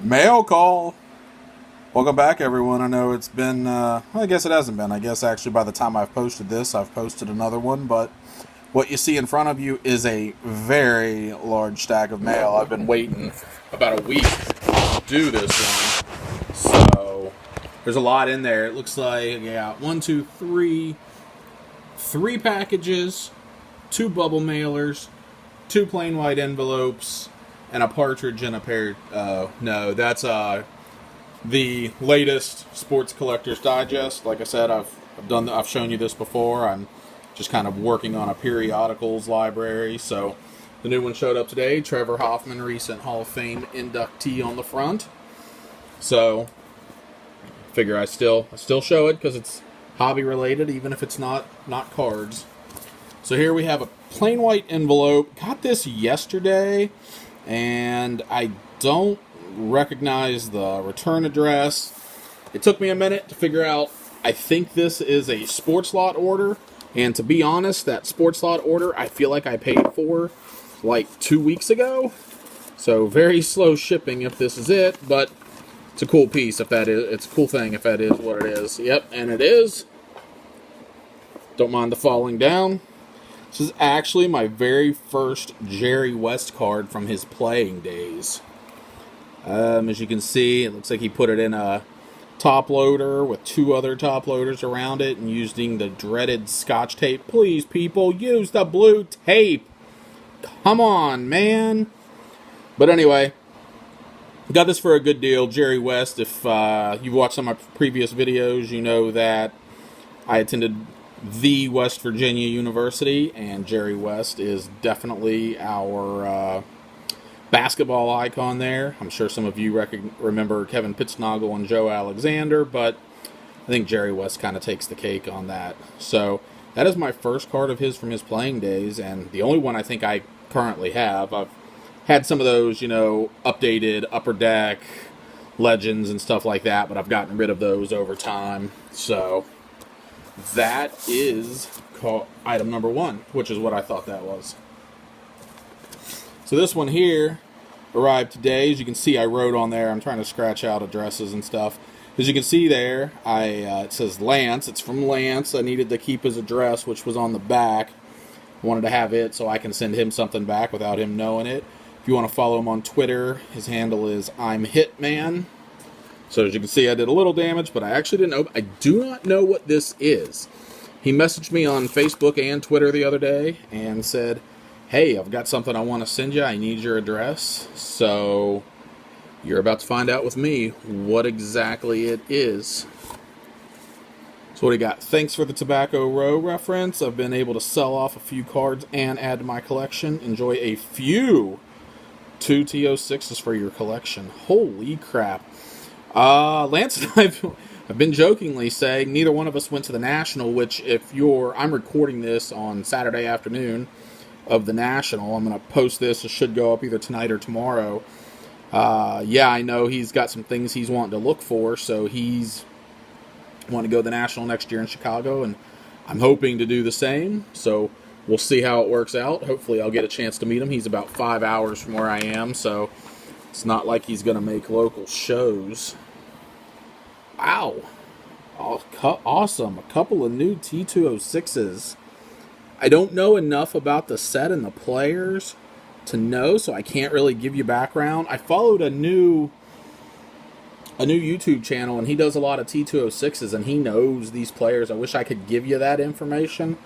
Mail call. Welcome back, everyone. I know it's been, I guess it hasn't been. I guess actually by the time I've posted this, I've posted another one. But what you see in front of you is a very large stack of mail. I've been waiting about a week to do this one. So there's a lot in there. It looks like, yeah, one, two, three packages, two bubble mailers, two plain white envelopes, and a partridge in a pear. No, that's the latest Sports Collector's Digest. Like I said, I've shown you this before. I'm just kind of working on a periodicals library. So the new one showed up today. Trevor Hoffman, recent Hall of Fame inductee on the front. So figure I still show it because it's hobby related, even if it's not cards. So here we have a plain white envelope. Got this yesterday, and I don't recognize the return address. It took me a minute to figure out. I think this is a sports lot order, and to be honest, that sports lot order I feel like I paid for like 2 weeks ago. So very slow shipping if this is it, but it's a cool piece if that is. It's a cool thing if that is what it is. Yep, and it is. Don't mind the falling down. This is actually my very first Jerry West card from his playing days. As you can see, it looks like he put it in a top loader with two other top loaders around it and using the dreaded Scotch tape. Please, people, use the blue tape. Come on, man. But anyway, got this for a good deal. Jerry West, if you've watched some of my previous videos, you know that I attended the West Virginia University, and Jerry West is definitely our basketball icon there. I'm sure some of you remember Kevin Pittsnoggle and Joe Alexander, but I think Jerry West kind of takes the cake on that. So that is my first card of his from his playing days, and the only one I think I currently have. I've had some of those, updated Upper Deck Legends and stuff like that, but I've gotten rid of those over time. So that is item number one, which is what I thought that was. So this one here arrived today. As you can see, I wrote on there. I'm trying to scratch out addresses and stuff. As you can see there, it says Lance. It's from Lance. I needed to keep his address, which was on the back. I wanted to have it so I can send him something back without him knowing it. If you want to follow him on Twitter, his handle is I'm Hitman. So as you can see, I did a little damage, but I actually didn't know. I do not know what this is. He messaged me on Facebook and Twitter the other day and said, hey, I've got something I want to send you. I need your address. So you're about to find out with me what exactly it is. So what do you got? Thanks for the Tobacco Row reference. I've been able to sell off a few cards and add to my collection. Enjoy a few 2 TO6s for your collection. Holy crap. Lance and I've been jokingly saying neither one of us went to the National, which I'm recording this on Saturday afternoon of the National. I'm going to post this. It should go up either tonight or tomorrow. I know he's got some things he's wanting to look for, so he's wanting to go to the National next year in Chicago, and I'm hoping to do the same, so we'll see how it works out. Hopefully I'll get a chance to meet him. He's about 5 hours from where I am, so it's not like he's going to make local shows. Wow. Awesome. A couple of new T206s. I don't know enough about the set and the players to know, so I can't really give you background. I followed a new YouTube channel, and he does a lot of T206s, and he knows these players. I wish I could give you that information,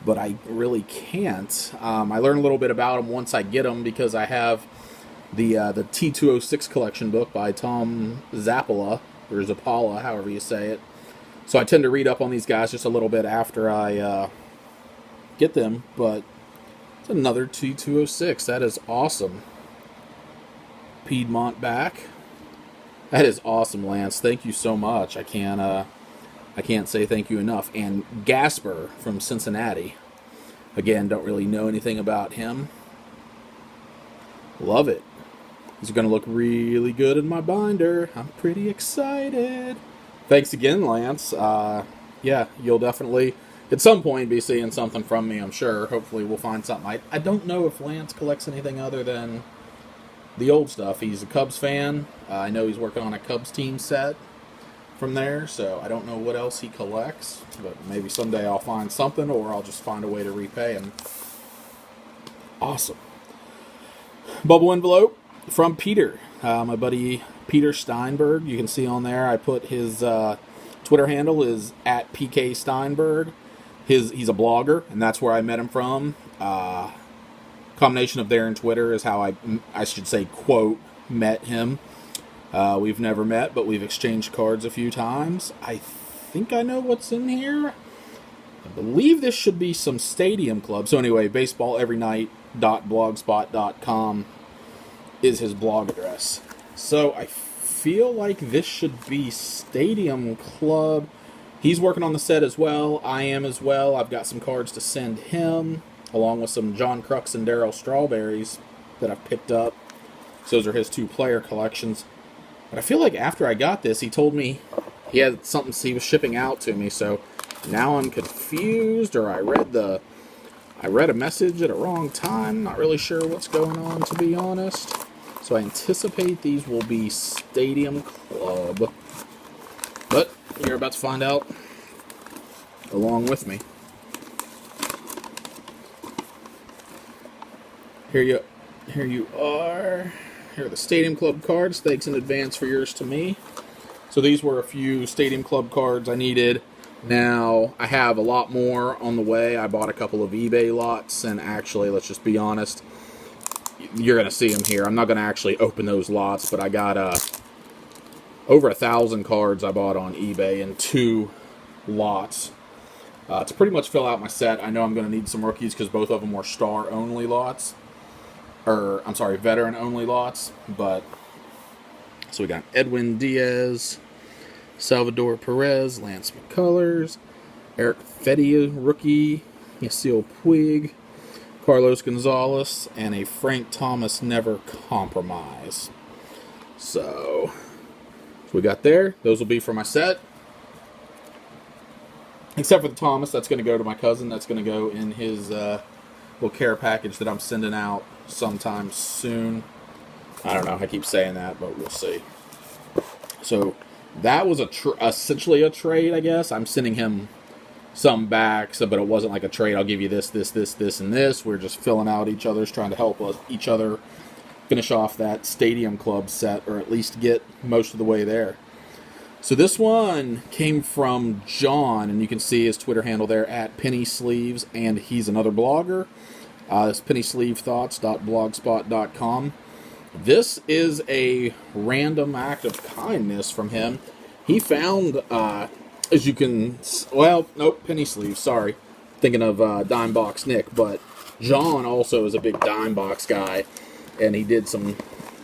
but I really can't. I learn a little bit about them once I get them because I have the T206 collection book by Tom Zappala, or Zappala, however you say it. So I tend to read up on these guys just a little bit after I get them, but it's another T206. That is awesome. Piedmont back. That is awesome, Lance. Thank you so much. I can't say thank you enough. And Gasper from Cincinnati. Again, don't really know anything about him. Love it. These are going to look really good in my binder. I'm pretty excited. Thanks again, Lance. You'll definitely, at some point, be seeing something from me, I'm sure. Hopefully we'll find something. I don't know if Lance collects anything other than the old stuff. He's a Cubs fan. I know he's working on a Cubs team set from there, so I don't know what else he collects, but maybe someday I'll find something, or I'll just find a way to repay him. Awesome. Bubble envelope from Peter. My buddy Peter Steinberg. You can see on there, I put his Twitter handle is at PK Steinberg. He's a blogger, and that's where I met him from. Combination of there and Twitter is how I should say, quote, met him. We've never met, but we've exchanged cards a few times. I think I know what's in here. I believe this should be some Stadium Club. So anyway, baseballeverynight.blogspot.com is his blog address. So I feel like this should be Stadium Club. He's working on the set as well. I am as well. I've got some cards to send him, along with some John Crux and Darryl Strawberries that I've picked up. So those are his 2 player collections. But I feel like after I got this, he told me he had something he was shipping out to me. So now I'm confused, or I read a message at a wrong time. Not really sure what's going on, to be honest. So I anticipate these will be Stadium Club. But you're about to find out along with me. Here you are. Here are the Stadium Club cards. Thanks in advance for yours to me. So these were a few Stadium Club cards I needed. Now, I have a lot more on the way. I bought a couple of eBay lots, and actually, let's just be honest, you're going to see them here. I'm not going to actually open those lots, but I got over 1,000 cards I bought on eBay in 2 lots to pretty much fill out my set. I know I'm going to need some rookies because both of them were star-only lots. Veteran-only lots. But so we got Edwin Diaz, Salvador Perez, Lance McCullers, Eric Fetty, rookie, Yasiel Puig, Carlos Gonzalez, and a Frank Thomas Never Compromise. So we got there. Those will be for my set. Except for the Thomas, that's going to go to my cousin. That's going to go in his little care package that I'm sending out sometime soon. I don't know. I keep saying that, but we'll see. So that was essentially a trade, I guess. I'm sending him some back, but it wasn't like a trade. I'll give you this, and this. We're just filling out each other's, trying to help each other finish off that Stadium Club set, or at least get most of the way there. So this one came from John, and you can see his Twitter handle there at Penny Sleeves, and he's another blogger. It's pennysleevethoughts.blogspot.com. This is a random act of kindness from him. He found, Penny Sleeves, sorry. Thinking of Dime Box Nick, but John also is a big Dime Box guy, and he did some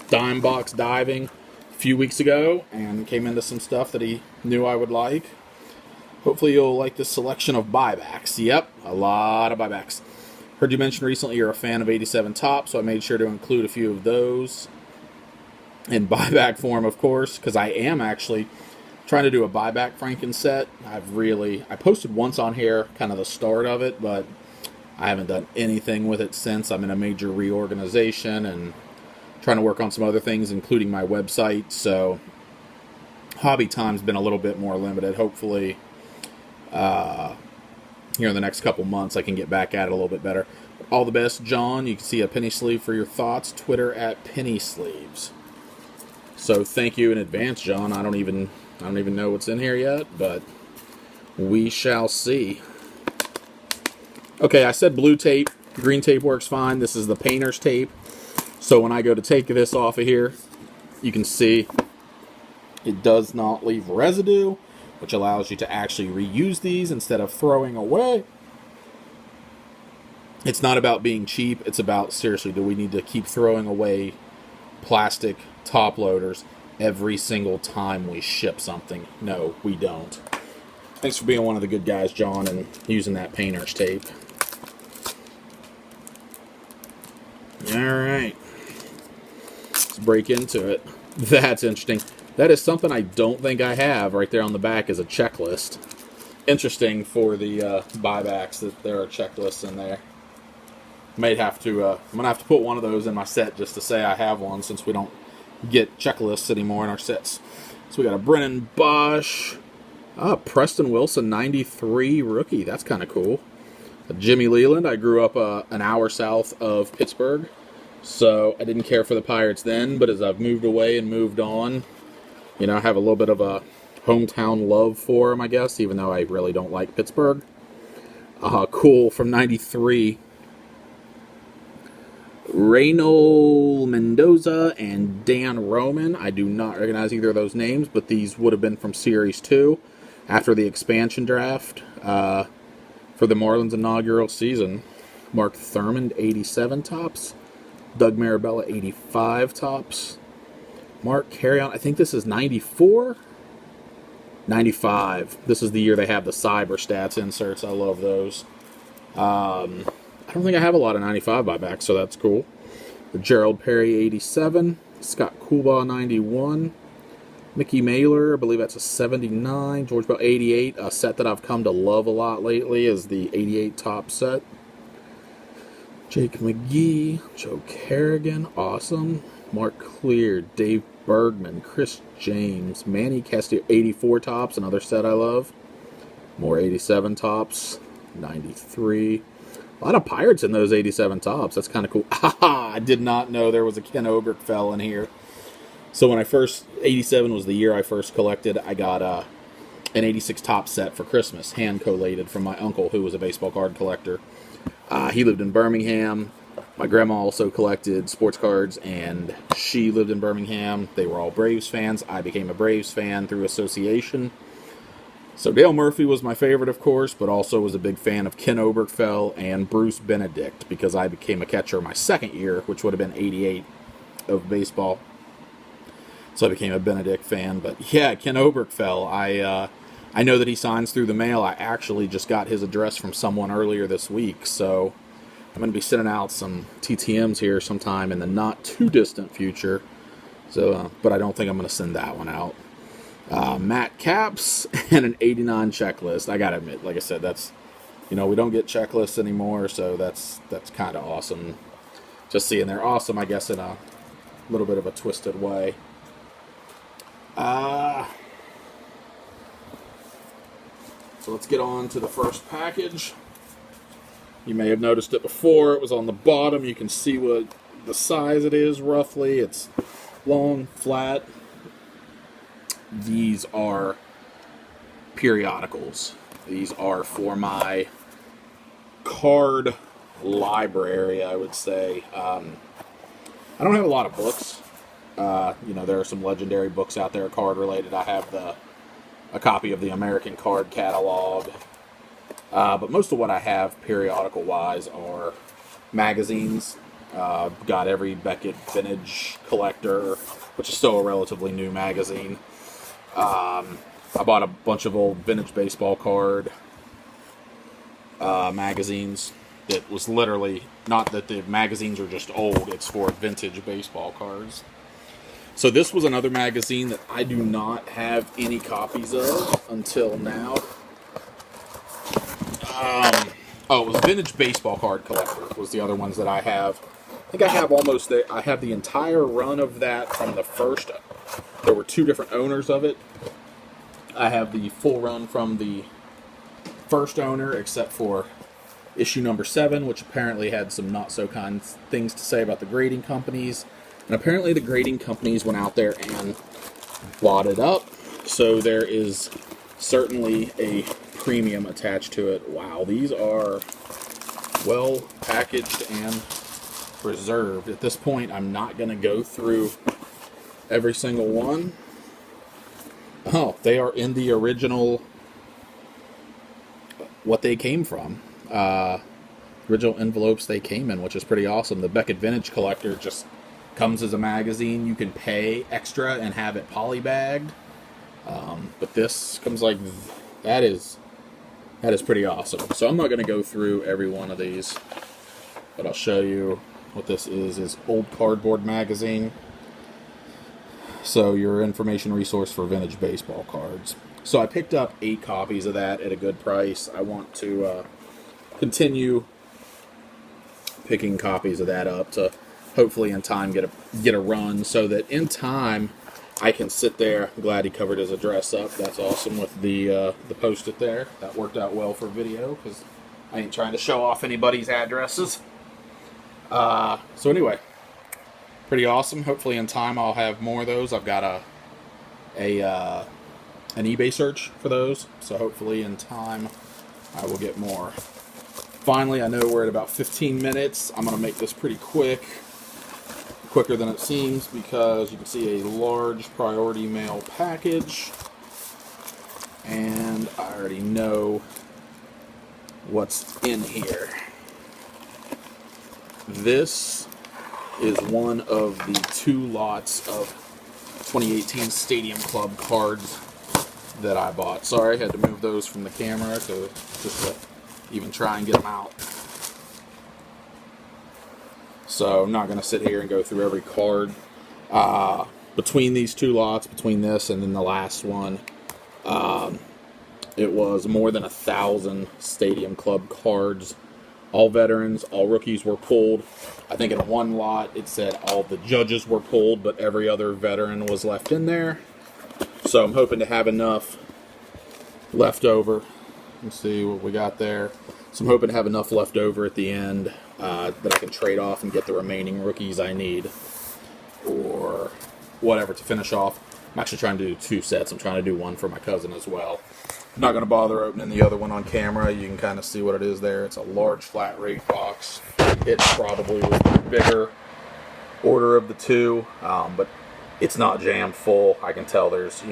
Dime Box diving a few weeks ago, and came into some stuff that he knew I would like. Hopefully you'll like this selection of buybacks. Yep, a lot of buybacks. Heard you mention recently you're a fan of 87 Topps, so I made sure to include a few of those in buyback form, of course, because I am actually trying to do a buyback Franken set. I posted once on here, kind of the start of it, but I haven't done anything with it since. I'm in a major reorganization and trying to work on some other things, including my website, so hobby time's been a little bit more limited. Hopefully, here in the next couple months, I can get back at it a little bit better. All the best, John. You can see a Penny Sleeve for your thoughts. Twitter at Penny Sleeves. So thank you in advance, John. I don't even know what's in here yet, but we shall see. Okay, I said blue tape. Green tape works fine. This is the painter's tape. So when I go to take this off of here, you can see it does not leave residue, which allows you to actually reuse these instead of throwing away. It's not about being cheap. It's about, seriously, do we need to keep throwing away plastic top loaders every single time we ship something? No, we don't. Thanks for being one of the good guys, John, and using that painter's tape. All right. Let's break into it. That's interesting. That is something I don't think I have. Right there on the back is a checklist. Interesting for the buybacks that there are checklists in there. Might have to. I'm gonna have to put one of those in my set just to say I have one, since we don't get checklists anymore in our sets. So we got a Brennan Bosch, Preston Wilson 93 rookie. That's kind of cool. A Jimmy Leland. I grew up an hour south of Pittsburgh, so I didn't care for the Pirates then. But as I've moved away and moved on, I have a little bit of a hometown love for them, I guess, even though I really don't like Pittsburgh. Cool, from 93. Reynolds Mendoza and Dan Roman. I do not recognize either of those names, but these would have been from Series 2 after the expansion draft for the Marlins inaugural season. Mark Thurmond, 87 tops. Doug Marabella, 85 tops. Mark Carrion, I think this is 94? 95. This is the year they have the Cyber Stats inserts. I love those. I don't think I have a lot of 95 buybacks, so that's cool. Gerald Perry, 87. Scott Coolbaugh, 91. Mickey Mailer, I believe that's a 79. George Bell, 88. A set that I've come to love a lot lately is the 88 top set. Jake McGee, Joe Kerrigan, awesome. Mark Clear, Dave Bergman, Chris James, Manny Castillo, 84 tops, another set I love. More 87 tops, 93. A lot of Pirates in those 87 tops. That's kind of cool. I did not know there was a Ken Oberkfell in here. So when 87 was the year I first collected, I got an 86 top set for Christmas, hand collated from my uncle, who was a baseball card collector. He lived in Birmingham. My grandma also collected sports cards, and she lived in Birmingham. They were all Braves fans. I became a Braves fan through association. So Dale Murphy was my favorite, of course, but also was a big fan of Ken Oberkfell and Bruce Benedict, because I became a catcher my second year, which would have been 88 of baseball. So I became a Benedict fan. But yeah, Ken Oberkfell, I know that he signs through the mail. I actually just got his address from someone earlier this week, so I'm going to be sending out some TTMs here sometime in the not too distant future. So, but I don't think I'm going to send that one out. Matt Capps and an 89 checklist. I gotta admit, like I said, that's, we don't get checklists anymore, so that's kind of awesome. Just seeing they're awesome, I guess, in a little bit of a twisted way. So let's get on to the first package. You may have noticed it before. It was on the bottom. You can see what the size it is roughly. It's long, flat. These are periodicals. These are for my card library, I would say. I don't have a lot of books. There are some legendary books out there, card related. I have a copy of the American Card Catalog. But most of what I have periodical wise are magazines. Got every Beckett Vintage Collector, which is still a relatively new magazine. I bought a bunch of old vintage baseball card magazines. That was literally, not that the magazines are just old, it's for vintage baseball cards. So this was another magazine that I do not have any copies of until now. It was Vintage Baseball Card Collector was the other ones that I have. I think I have I have the entire run of that from the first. There were two different owners of it. I have the full run from the first owner, except for issue number 7, which apparently had some not-so-kind things to say about the grading companies. And apparently the grading companies went out there and bought it up. So there is certainly a premium attached to it. Wow, these are well packaged and preserved. At this point, I'm not going to go through every single one. Oh, they are in the original, what they came from. Original envelopes they came in, which is pretty awesome. The Beckett Vintage Collector just comes as a magazine. You can pay extra and have it polybagged. But this comes like, that is pretty awesome. So I'm not going to go through every one of these, but I'll show you what this is Old Cardboard Magazine. So your information resource for vintage baseball cards. So I picked up 8 copies of that at a good price. I want to continue picking copies of that up to hopefully in time get a run, so that in time I can sit there. I'm glad he covered his address up. That's awesome with the post-it there. That worked out well for video because I ain't trying to show off anybody's addresses. So anyway, pretty awesome. Hopefully in time I'll have more of those. I've got an eBay search for those, so hopefully in time I will get more. Finally, I know we're at about 15 minutes. I'm going to make this pretty quicker than it seems, because you can see a large priority mail package, and I already know what's in here. This is one of the 2 lots of 2018 Stadium Club cards that I bought. Sorry, I had to move those from the camera to even try and get them out. So I'm not going to sit here and go through every card. Between these 2 lots, between this and then the last one, it was more than 1,000 Stadium Club cards. All veterans, all rookies were pulled. I think in one lot it said all the judges were pulled, but every other veteran was left in there. So I'm hoping to have enough left over. Let's see what we got there. So I'm hoping to have enough left over at the end that I can trade off and get the remaining rookies I need, or whatever, to finish off. I'm actually trying to do 2 sets. I'm trying to do one for my cousin as well. I'm not going to bother opening the other one on camera. You can kind of see what it is there. It's a large flat rate box. It probably was the bigger order of the 2, but it's not jammed full. I can tell there's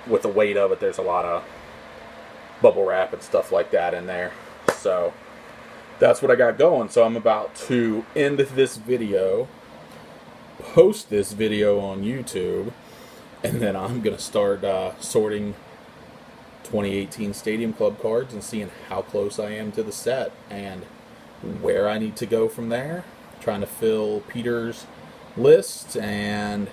with the weight of it, there's a lot of bubble wrap and stuff like that in there. So that's what I got going. So I'm about to end this video, post this video on YouTube, and then I'm going to start sorting 2018 Stadium Club cards and seeing how close I am to the set and where I need to go from there. Trying to fill Peter's list and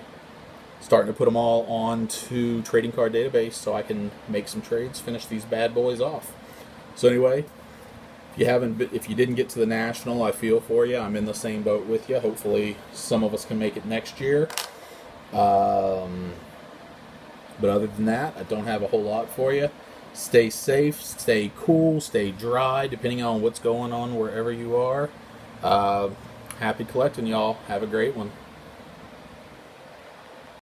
starting to put them all onto Trading Card Database so I can make some trades, finish these bad boys off. So anyway, if you didn't get to the National, I feel for you. I'm in the same boat with you. Hopefully some of us can make it next year. But other than that, I don't have a whole lot for you. Stay safe, stay cool, stay dry, depending on what's going on wherever you are. Happy collecting, y'all. Have a great one.